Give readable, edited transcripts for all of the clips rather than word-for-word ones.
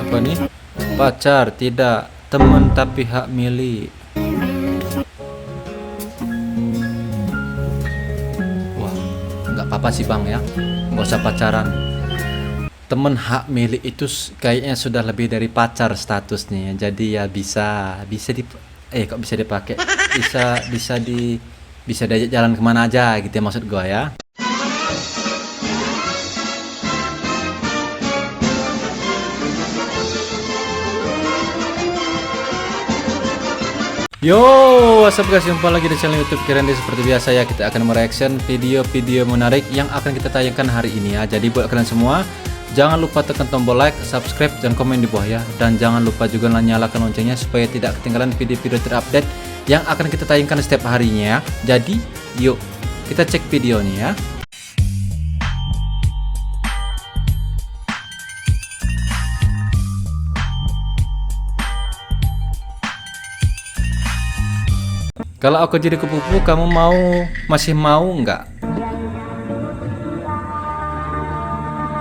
Apa nih? Pacar tidak, teman tapi hak milik. Wah, nggak apa-apa sih bang ya, nggak usah pacaran. Temen hak milik itu kayaknya sudah lebih dari pacar statusnya ya. Jadi ya bisa di kok bisa dipakai, bisa diajak jalan kemana aja gitu ya, maksud gua ya. Yo, what's up guys, jumpa lagi di channel YouTube Kirandi. Seperti biasa ya, kita akan mereaction video-video menarik yang akan kita tayangkan hari ini ya. Jadi buat kalian semua, jangan lupa tekan tombol like, subscribe, dan komen di bawah ya. Dan jangan lupa juga nyalakan loncengnya supaya tidak ketinggalan video-video terupdate yang akan kita tayangkan setiap harinya ya. Jadi, yuk kita cek videonya ya. Kalau aku jadi kupu-kupu, kamu masih mau nggak?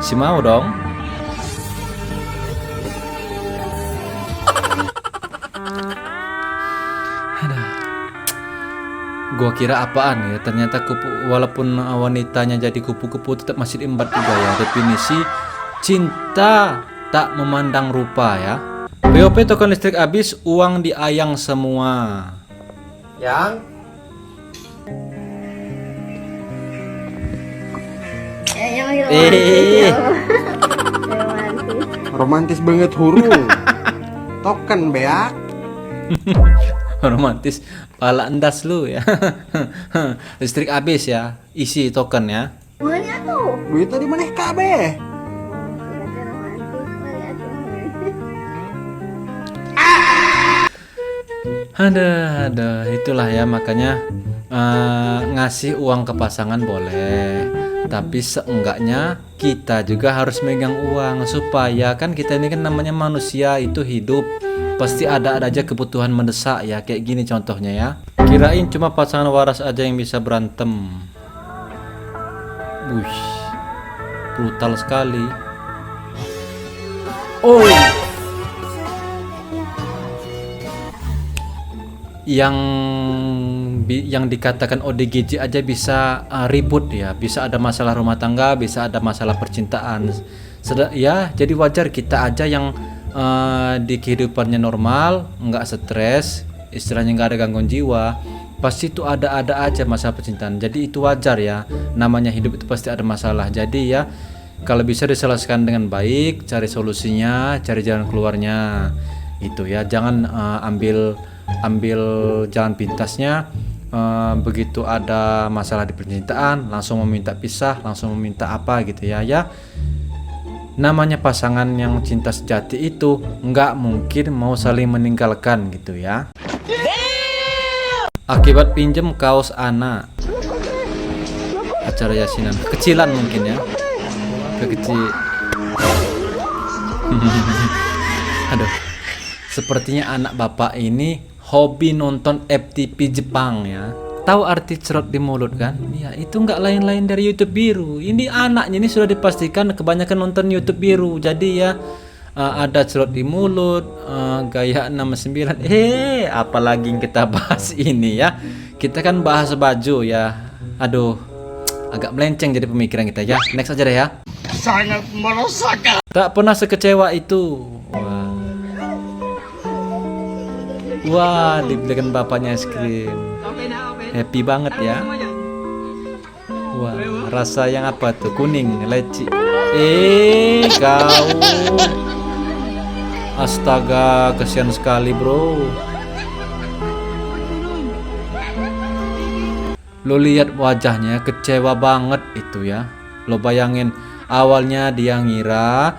Si mau dong. Gua kira apaan ya, ternyata kupu, walaupun wanitanya jadi kupu-kupu tetap masih diembat juga ya. Definisi cinta tak memandang rupa ya. POP token listrik habis, uang diayang semua. Yang romantis banget huru. Token beak. Romantis pala endas lu ya. Listrik habis ya, isi token ya. Duit tadi mana kabeh? Ada, itulah ya, makanya ngasih uang ke pasangan boleh, tapi seenggaknya kita juga harus megang uang, supaya kan kita ini kan namanya manusia, itu hidup pasti ada aja kebutuhan mendesak ya, kayak gini contohnya ya. Kirain cuma pasangan waras aja yang bisa berantem. Wush, brutal sekali. Oh, yang dikatakan ODGJ aja bisa ribut ya, bisa ada masalah rumah tangga, bisa ada masalah percintaan. Ya, jadi wajar kita aja yang di kehidupannya normal, nggak stres, istilahnya nggak ada gangguan jiwa, pasti itu ada aja masalah percintaan. Jadi itu wajar ya, namanya hidup itu pasti ada masalah. Jadi ya, kalau bisa diselesaikan dengan baik, cari solusinya, cari jalan keluarnya, itu ya. Jangan ambil jalan pintasnya, begitu ada masalah di percintaan langsung meminta pisah, langsung meminta apa gitu ya. Namanya pasangan yang cinta sejati itu nggak mungkin mau saling meninggalkan gitu ya. Akibat pinjem kaos anak, acara yasinan kecilan mungkin ya, kekecil. Aduh, sepertinya anak bapak ini hobi nonton FTV Jepang ya. Tahu arti cerot di mulut kan? Ya, itu nggak lain-lain dari YouTube Biru. Ini anaknya ini sudah dipastikan kebanyakan nonton YouTube Biru. Jadi ya, ada cerot di mulut, gaya 69. Apalagi yang kita bahas ini ya. Kita kan bahas baju ya. Aduh, agak melenceng jadi pemikiran kita ya. Next aja deh ya. Sangat merosakkan. Tak pernah sekecewa itu. Wah, dibelikan bapaknya es krim. Happy banget ya. Wah, rasa yang apa tuh? Kuning, leci. Kau. Astaga, kasihan sekali bro. Lo lihat wajahnya, kecewa banget itu ya. Lo bayangin, awalnya dia ngira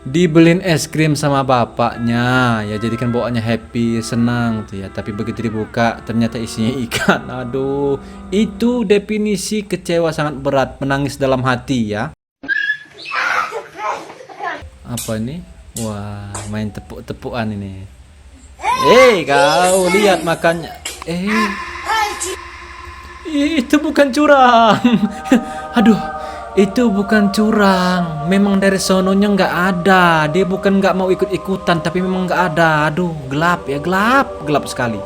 dibeliin es krim sama bapaknya ya, jadi kan bawaannya happy, senang tuh ya. Tapi begitu dibuka ternyata isinya ikan. Aduh, itu definisi kecewa sangat berat, menangis dalam hati ya. Apa ini? Wah, main tepuk-tepukan ini. Kau lihat makannya. Itu bukan curang. Aduh, Itu bukan curang, memang dari sononya nggak ada. Dia bukan nggak mau ikut-ikutan, tapi memang nggak ada. Aduh, gelap ya, gelap sekali.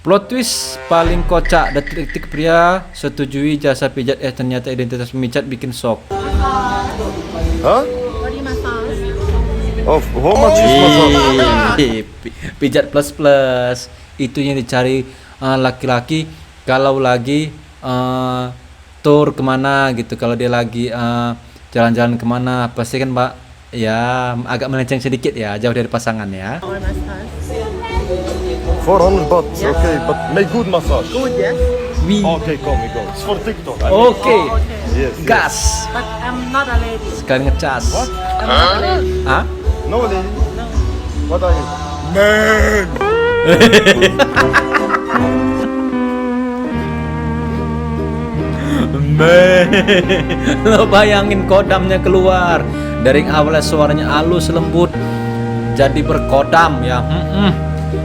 Plot twist paling kocak, detik-detik pria setujui jasa pijat ternyata identitas pemijat bikin shock. Huh? Oh, how much is massage? Pijat plus plus itu yang dicari laki-laki kalau lagi tour kemana gitu, kalau dia lagi jalan-jalan kemana pasti kan mbak ya agak melenceng sedikit ya, jauh dari pasangan ya. 400 baht, okay, but make good massage. Good, yes. Okay, come, we go. It's for TikTok. Oke, Yes, yes. gas But I'm not a lady. sekali ngecas. What? I'm not a lady. Hah? No, lady. What are you? Lo bayangin kodamnya keluar dari awalnya suaranya halus lembut jadi berkodam ya.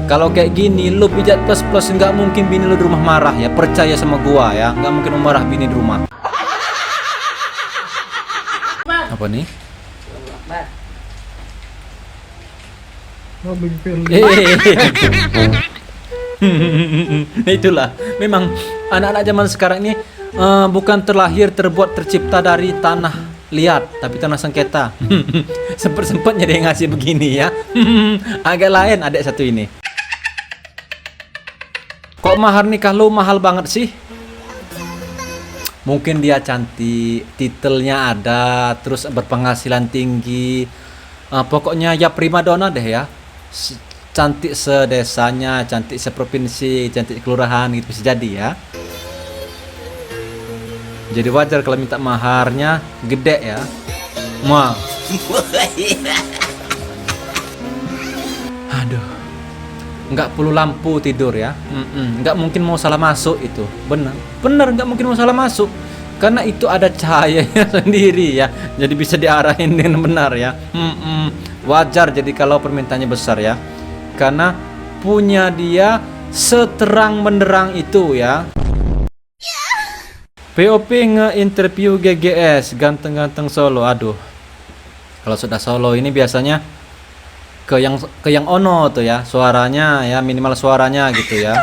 Kalau kayak gini lu pijat plus plus nggak mungkin bini lu di rumah marah ya, percaya sama gua ya, nggak mungkin lu marah bini di rumah. Apa nih? Itulah memang anak-anak zaman sekarang ini bukan terlahir terbuat tercipta dari tanah liat tapi tanah sengketa. Sempet-sempetnya dia ngasih begini ya. Agak lain adek satu ini. Kok mahar nikah lu mahal banget sih? Mungkin dia cantik, titelnya ada, terus berpenghasilan tinggi. Pokoknya ya primadona deh ya. Cantik sedesanya, cantik seprovinsi, cantik kelurahan gitu bisa jadi ya. Jadi wajar kalau minta maharnya gede ya. Wah. Aduh. Nggak perlu lampu tidur ya. Nggak mungkin mau salah masuk itu. Bener nggak mungkin mau salah masuk. Karena itu ada cahayanya sendiri ya. Jadi bisa diarahin dengan benar ya. Wajar jadi kalau permintaannya besar ya. Karena punya dia seterang benderang itu ya. POP nge-interview GGS ganteng-ganteng Solo. Aduh. Kalau sudah Solo ini biasanya ke yang ono tuh ya, suaranya ya, minimal suaranya gitu ya.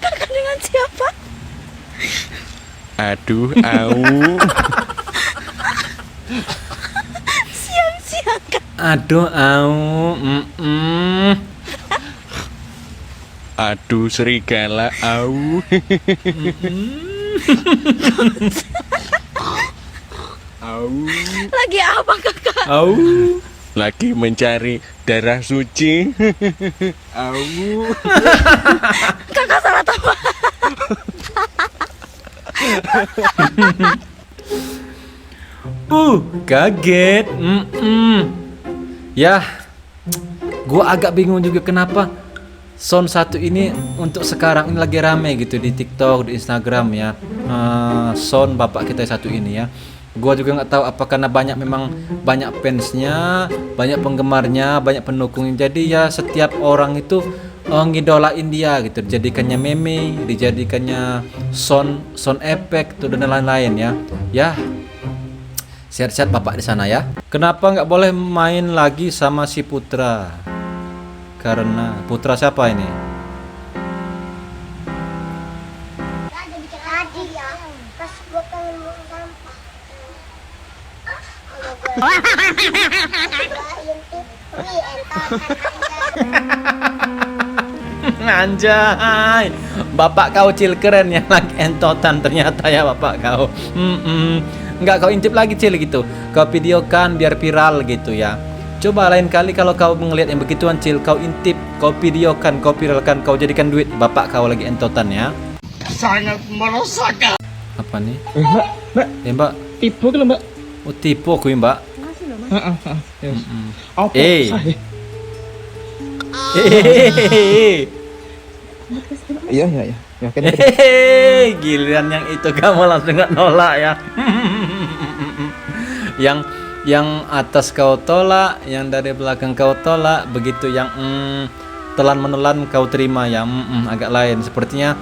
Kakak dengan siapa? Aduh, au. Siang-siang Kak. Aduh, au. Aduh, serigala, au. Au. Lagi apa Kakak? Au. Lagi mencari darah suci. Au. Kakak salah tahu. Kaget. Ya, gua agak bingung juga kenapa Son satu ini untuk sekarang ini lagi rame gitu di TikTok, di Instagram ya. Son bapak kita satu ini ya. Gua juga nggak tahu apa karena memang banyak fansnya, banyak penggemarnya, banyak pendukungnya. Jadi ya setiap orang itu ngidolain dia gitu, dijadikannya meme, dijadikannya sound effect tuh dan lain-lain ya. Ya, sehat-sehat bapak di sana ya. Kenapa nggak boleh main lagi sama si Putra? Karena Putra siapa ini? Tadi ya, pas gue pengen buang sampah. Anjay, bapak kau cil keren ya, lagi entotan ternyata ya bapak kau. Nggak kau intip lagi cil gitu, kau videokan biar viral gitu ya. Coba lain kali kalau kau ngelihat yang begituan cil, kau intip, kau videokan, kau viralkan, kau jadikan duit bapak kau lagi entotan ya. Sangat merosakkan. Apa nih? Mbak, Mbak, tipu kan Mbak? oh tipu aku ya mbak. Yes. Apa? Iya, iya, iya. Ya, kan. Giliran yang itu kamu langsung nggak nolak ya. yang atas kau tolak, yang dari belakang kau tolak, begitu yang telan menelan kau terima ya. Agak lain. Sepertinya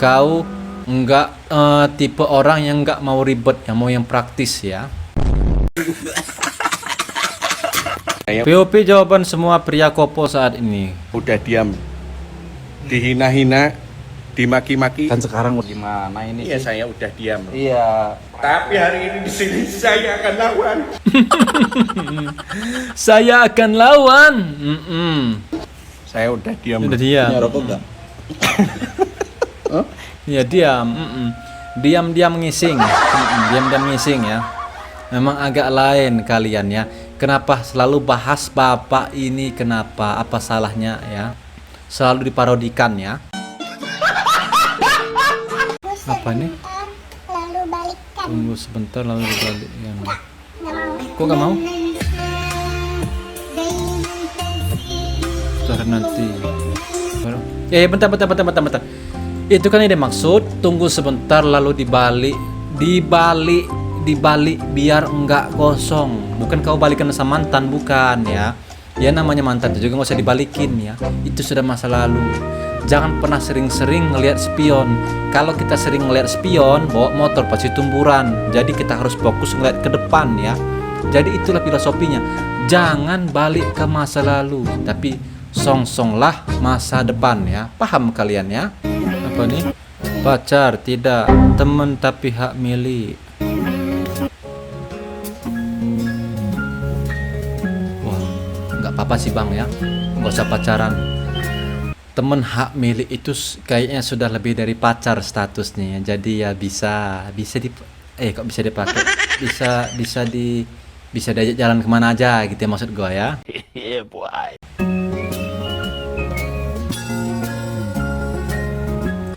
kau enggak tipe orang yang enggak mau ribet, yang mau yang praktis ya. POP jawaban semua pria kopo saat ini. Udah diam. Dihina-hina, dimaki-maki. Kan sekarang gimana ini Iya, sih? saya udah diam. Iya. Tapi hari ini di sini saya akan lawan. Saya akan lawan. Saya udah diam. Udah diam. Rokok enggak? Ya diam. Diam-diam ngising. Diam-diam ngising ya. Memang agak lain kalian ya. Kenapa selalu bahas bapak ini? Kenapa? Apa salahnya ya? Selalu diparodikan ya. Apa nih? Lalu balikan. Tunggu sebentar lalu dibalikan. Nggak mau. Kok gak mau? Setelah nanti. Bentar. Itu kan ide maksud. Tunggu sebentar lalu dibalik biar enggak kosong. Bukan kau balikan sama mantan, bukan ya. Ya namanya mantan itu juga nggak usah dibalikin ya. Itu sudah masa lalu. Jangan pernah sering-sering ngelihat spion. Kalau kita sering ngelihat spion, bawa motor pasti tumburan. Jadi kita harus fokus ngelihat ke depan ya. Jadi itulah filosofinya. Jangan balik ke masa lalu, tapi song-songlah masa depan ya. Paham kalian ya? Apa nih? Pacar tidak, temen tapi hak milik. Wah, nggak apa-apa sih bang ya. Nggak usah pacaran. Temen hak milik itu kayaknya sudah lebih dari pacar statusnya ya. Jadi ya bisa dipakai. Bisa diajak jalan kemana aja gitu ya maksud gua ya.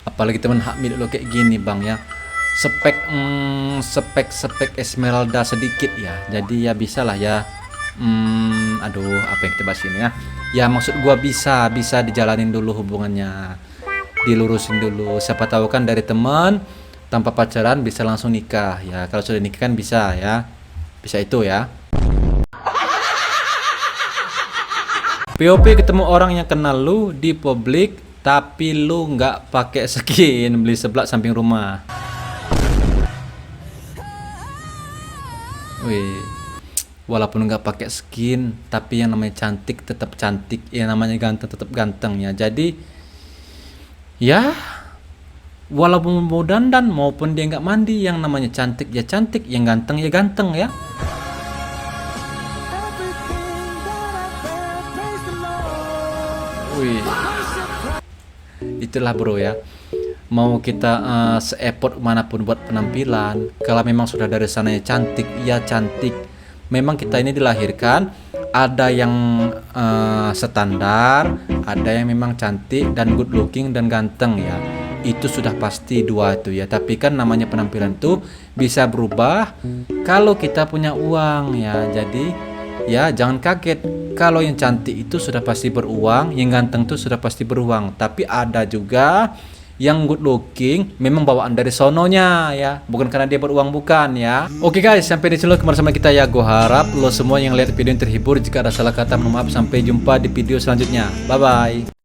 Apalagi temen hak milik lo kayak gini bang ya. Spek Esmeralda sedikit ya. Jadi ya bisa lah ya. Aduh, apa yang kita bahas ini ya? Ya maksud gua bisa dijalanin dulu hubungannya, dilurusin dulu. Siapa tahu kan dari teman tanpa pacaran bisa langsung nikah ya. Kalau sudah nikah kan bisa ya, bisa itu ya. POP ketemu orang yang kenal lu di publik, tapi lu nggak pakai skin, beli seblak samping rumah. Wih. Walaupun nggak pakai skin, tapi yang namanya cantik tetap cantik, yang namanya ganteng tetap ganteng ya. Jadi ya walaupun mau dandan maupun dia nggak mandi, yang namanya cantik ya cantik, yang ganteng ya ganteng ya. Wih, itulah bro ya. Mau kita se-effort manapun buat penampilan, kalau memang sudah dari sananya cantik, ya cantik. Memang kita ini dilahirkan ada yang standar, ada yang memang cantik dan good looking dan ganteng ya. Itu sudah pasti dua itu ya. Tapi kan namanya penampilan tuh bisa berubah kalau kita punya uang ya. Jadi ya jangan kaget kalau yang cantik itu sudah pasti beruang, yang ganteng tuh sudah pasti beruang. Tapi ada juga yang good looking memang bawaan dari sononya ya, bukan karena dia beruang, bukan ya. Oke guys, sampai di sini bersama kita ya. Gue harap lo semua yang lihat video ini terhibur. Jika ada salah kata mohon maaf. Sampai jumpa di video selanjutnya. Bye bye.